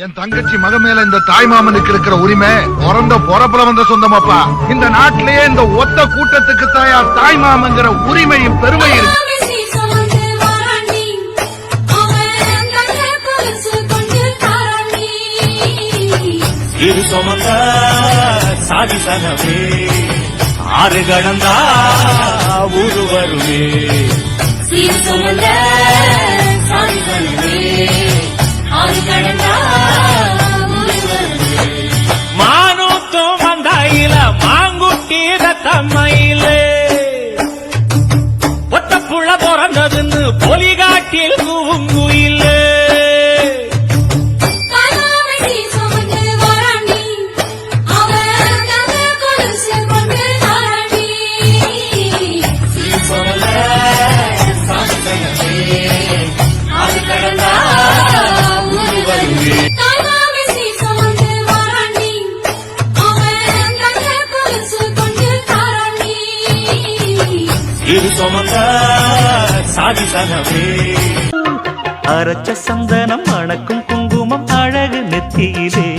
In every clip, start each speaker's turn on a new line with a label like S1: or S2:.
S1: என் தங்கச்சி மக மேல இந்த தாய் மாமனுக்கு இருக்கிற உரிமை பிறந்த பொறப்புல வந்த சொந்தமாப்பா. இந்த நாட்டிலேயே இந்த ஒத்த கூட்டத்துக்கு தாய் மாமங்கிற உரிமையும் பெருமை இருக்கு.
S2: இரு சுமந்த சாதி சனவே ஆறு கடந்தா ஊரு வருமே. இரு சுமந்த சாதி சனவே ஆறு கடந்தா ஊரு வருமே. மானூத்தும் வந்தாயில மாங்குட்டீர தம்மையிலே ஒத்தப்புள்ள பிறந்ததுன்னு பொலிகாட்டில் கூங்குயிலே.
S3: அரைச்ச சந்தனம் மணக்கும் குங்குமம் அழகு நெத்தியிலே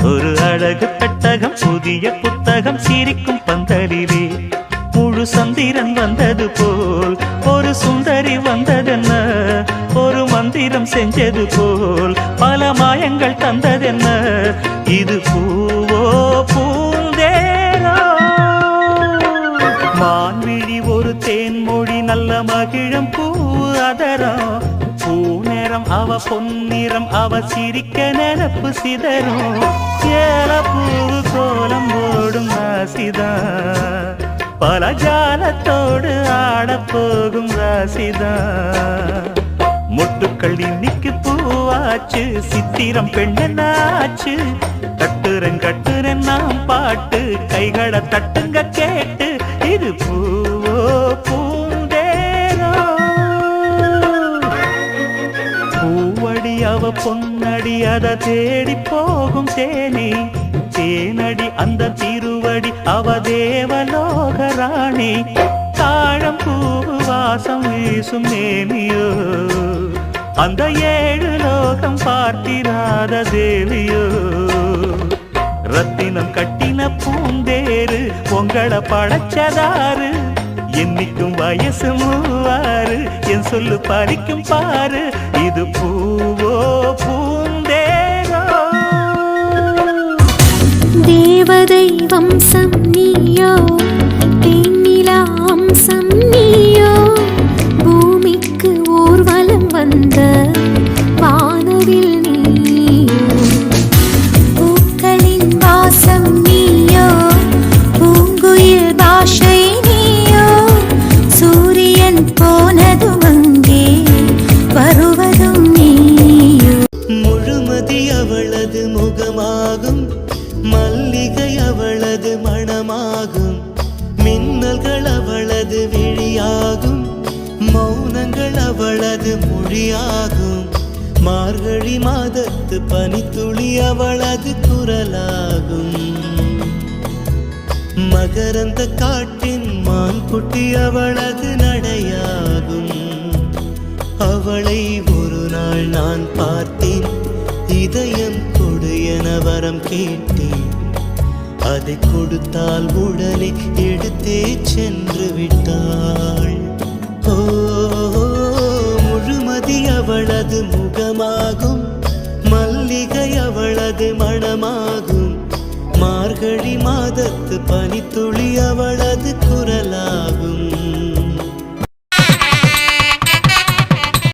S3: ஒரு அழகு பெட்டகம் புதிய புத்தகம் சிரிக்கும் பந்தலிலே முழு சந்திரன் வந்தது போல் ஒரு சுந்தரி வந்ததென்ன ஒரு மந்திரம் செஞ்சது போல் பல மாயங்கள் தந்ததென்ன இது பூவோ பூந்தேரோ மான்விழி ஒரு தேன்மொழி நல்ல மகிழம் பூ அதரம் பூ நேரம் அவ பொன்னிறம் அவ சிரிக்க நிரப்பு சிதறும் ஏல பூ கோலம் ஓடும் ராசிதா பல ஜாலத்தோடு ஆடப்போகும் ராசிதா முட்டுக்கள் இன்னைக்கு பூவாச்சு சித்திரம் பெண்ணாச்சு கட்டுரன் நாம் பாட்டு கைகளை தட்டுங்க கேட்டு இது பூவோ பூந்தேரோ பூவடி அவ பொன்னடி அத தேடி போகும் தேனி தேனடி அந்த திருவடி அவ தேவலோகராணி தாழம் பூ வாசம் வீசும் நேமியோ அந்த ஏழு லோகம் பார்த்திராத தேவியோ ரத்தினம் கட்டின பூந்தேரு உங்களை படைச்சதாரு என்னைக்கும் வயசு மூவாறு என் சொல்லு பறிக்கும் பாரு இது பூவோ பூந்தேரோ
S4: தேவதை வம்சம் நீயோ தேனிலா அம்சம் நீயோ பூமிக்கு ஊர்வலம் வந்த வானவில் நீயோ பூக்களின் வாசம் நீயோ பூங்குயில் பாஷை நீயோ சூரியன் போனதும் அங்கே வருவதும் நீயோ
S3: முழுமதி அவளது முகமாகும் மல்லிகை அவளது மணமாகும் மின்னல்கள் அவளது விழியாகும் மௌனங்கள் அவளது மொழியாகும் மார்கழி மாதத்து பனித்துளி அவளது குரலாகும் மகரந்த காட்டின் மான்குட்டி அவளது நடையாகும் அவளை ஒரு நாள் நான் பார்த்தேன் இதயம் கொடு என வரம் கேட்டேன் அதை கொடுத்தால் உடனே எடுத்தே சென்று விட்டாள் ஓ முழுமதி அவளது முகமாகும் மல்லிகை அவளது மணமாகும் மார்கழி மாதத்து பனித்துளி